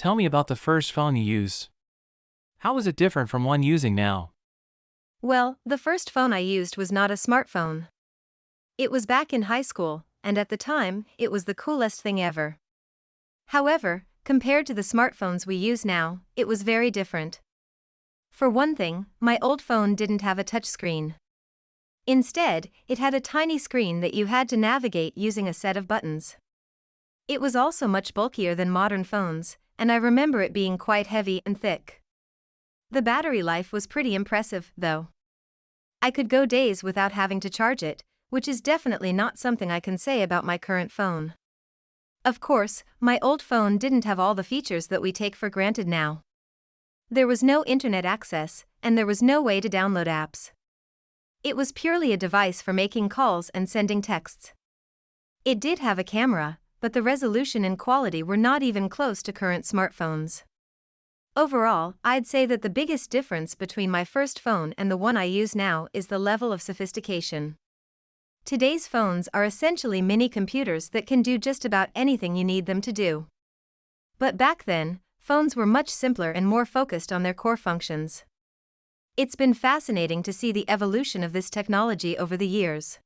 Tell me about the first phone you used. How was it different from one using now? Well, the first phone I used was not a smartphone. It was back in high school, and at the time, it was the coolest thing ever. However, compared to the smartphones we use now, it was very different. For one thing, my old phone didn't have a touchscreen. Instead, it had a tiny screen that you had to navigate using a set of buttons. It was also much bulkier than modern phones, and I remember it being quite heavy and thick. The battery life was pretty impressive, though. I could go days without having to charge it, which is definitely not something I can say about my current phone. Of course, my old phone didn't have all the features that we take for granted now. There was no internet access, and there was no way to download apps. It was purely a device for making calls and sending texts. It did have a camera, but the resolution and quality were not even close to current smartphones. Overall, I'd say that the biggest difference between my first phone and the one I use now is the level of sophistication. Today's phones are essentially mini computers that can do just about anything you need them to do. But back then, phones were much simpler and more focused on their core functions. It's been fascinating to see the evolution of this technology over the years.